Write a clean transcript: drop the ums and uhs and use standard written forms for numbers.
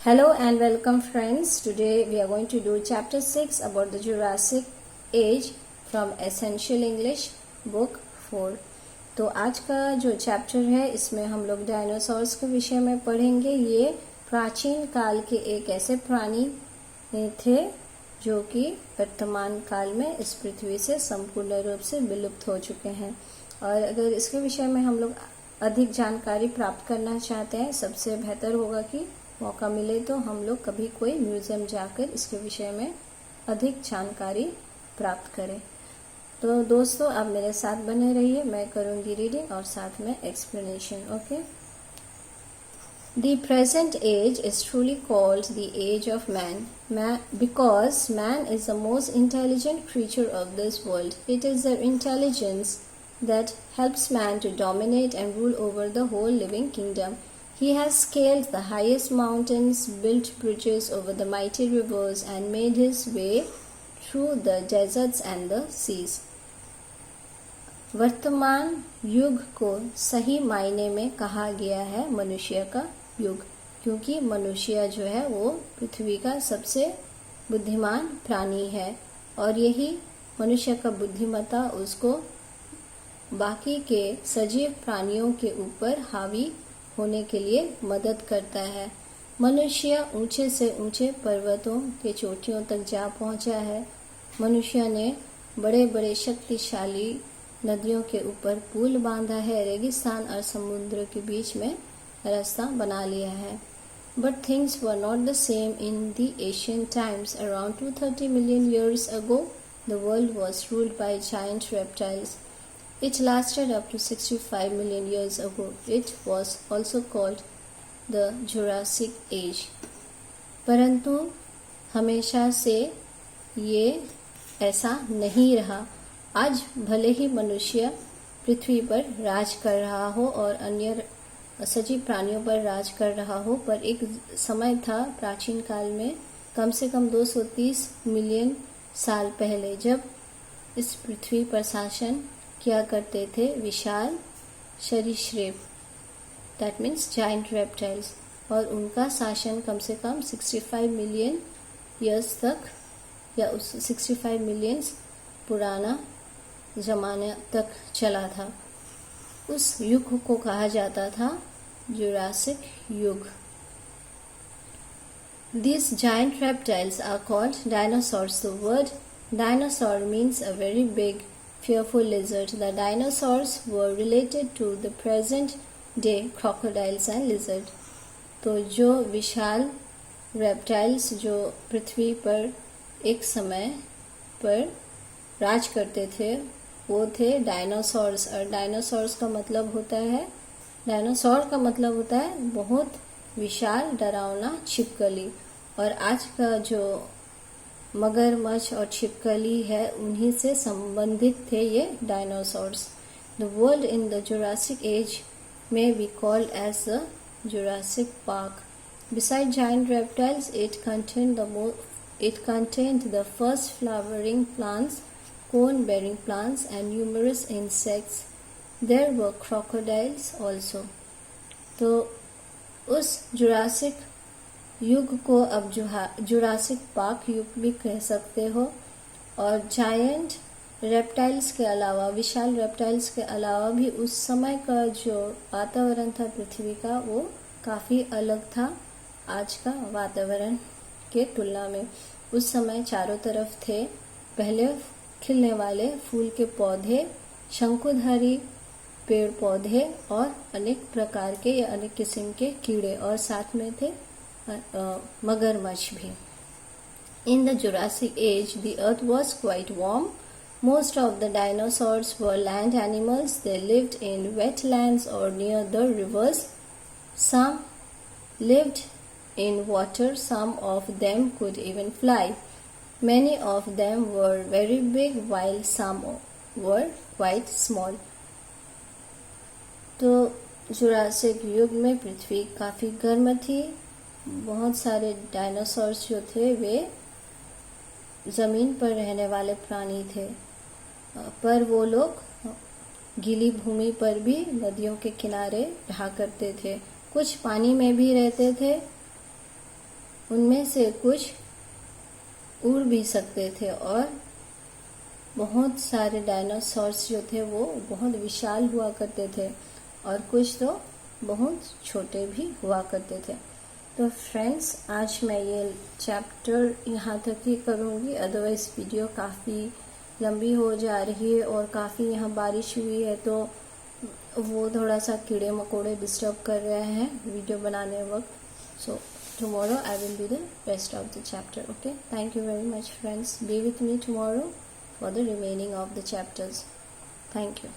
Hello and welcome friends. Today we are going to do chapter 6 about the Jurassic Age from Essential English book 4. तो आज का जो chapter है इसमें हम लोग डायनासोर्स के विषय में पढ़ेंगे। ये प्राचीन काल के एक ऐसे प्राणी थे जो कि वर्तमान काल में इस पृथ्वी से संपूर्ण रूप से विलुप्त हो चुके हैं। और अगर इसके विषय में हम लोग अधिक जानकारी प्राप्त करना चाहते हैं, सबसे बेहतर होगा कि मौका मिले तो हम लोग कभी कोई म्यूजियम जाकर इसके विषय में अधिक जानकारी प्राप्त करें। तो दोस्तों आप मेरे साथ बने रहिए, मैं करूंगी रीडिंग और साथ में explanation. Okay. The present age is truly called the age of man, because man is the most intelligent creature of this world. It is their intelligence that helps man to dominate and rule over the whole living kingdom. He has scaled the highest mountains, built bridges over the mighty rivers, and made his way through the deserts and the seas. वर्तमान युग को सही मायने में कहा गया है मनुष्य का युग, क्योंकि मनुष्य जो है वो पृथ्वी का सबसे बुद्धिमान प्राणी है और यही मनुष्य का बुद्धिमत्ता उसको बाकी के सजीव प्राणियों के ऊपर हावी होने के लिए मदद करता है। मनुष्य ऊंचे से ऊंचे पर्वतों के चोटियों तक जा पहुंचा है। मनुष्य ने बड़े बड़े शक्तिशाली नदियों के ऊपर पुल बांधा है, रेगिस्तान और समुद्र के बीच में रास्ता बना लिया है। But things were not the same in the ancient times. Around 230 million years ago, the world was ruled by giant reptiles. It lasted up to 65 million years ago. It was also called the Jurassic Age. परंतु हमेशा से ये ऐसा नहीं रहा। आज भले ही मनुष्य पृथ्वी पर राज कर रहा हो और अन्य सजीव प्राणियों पर राज कर रहा हो, पर एक समय था प्राचीन काल में, कम से कम 230 मिलियन साल पहले, जब इस पृथ्वी पर शासन किया करते थे विशाल सरीसृप, दैट मीन्स जायंट रेप्टाइल्स, और उनका शासन कम से कम 65 मिलियन ईयर्स तक या उस 65 मिलियन पुराना जमाने तक चला था। उस युग को कहा जाता था जुरासिक युग। These giant reptiles are called dinosaurs. The word dinosaur means a very big, fearful lizard. The dinosaurs were related to the present day crocodiles and lizard. तो जो विशाल रेप्टाइल्स जो पृथ्वी पर एक समय पर राज करते थे वो थे डायनासोर्स। और डायनासोर्स का मतलब होता है, डायनासोर का मतलब होता है बहुत विशाल डरावना छिपकली, और आज का जो मगरमच्छ और छिपकली है उन्हीं से संबंधित थे ये dinosaurs. The world in the Jurassic age में be called as the Jurassic Park. Beside giant reptiles, it contained the first flowering plants, cone-bearing plants, and numerous insects. There were crocodiles also. तो उस Jurassic युग को अब Jurassic park युग भी कह सकते हो। और जायंट रेप्टाइल्स के अलावा, विशाल रेप्टाइल्स के अलावा भी उस समय का जो वातावरण था पृथ्वी का वो काफ़ी अलग था आज का वातावरण के तुलना में। उस समय चारों तरफ थे पहले खिलने वाले फूल के पौधे, शंकुधारी पेड़ पौधे और अनेक प्रकार के या अनेक किस्म के कीड़े, और साथ में थे मगरमच्छ भी। In the Jurassic age, the earth was quite warm. Most of the dinosaurs were land animals. They lived in wetlands or near the rivers. Some lived in water. Some of them could even fly. Many of them were very big, while some were quite small. तो Jurassic युग में पृथ्वी काफ़ी गर्म थी। बहुत सारे dinosaurs जो थे वे ज़मीन पर रहने वाले प्राणी थे, पर वो लोग गीली भूमि पर भी नदियों के किनारे रहा करते थे। कुछ पानी में भी रहते थे उनमें से कुछ उड़ भी सकते थे और बहुत सारे डायनासोर्स जो थे वो बहुत विशाल हुआ करते थे और कुछ तो बहुत छोटे भी हुआ करते थे। तो फ्रेंड्स, आज मैं ये चैप्टर यहाँ तक ही करूँगी, अदरवाइज वीडियो काफ़ी लंबी हो जा रही है और काफ़ी यहाँ बारिश हुई है तो वो थोड़ा सा कीड़े मकोड़े डिस्टर्ब कर रहे हैं वीडियो बनाने वक्त। सो tomorrow I will do the rest of the chapter. Okay, thank you very much friends. Be with me tomorrow for the remaining of the chapters. Thank you.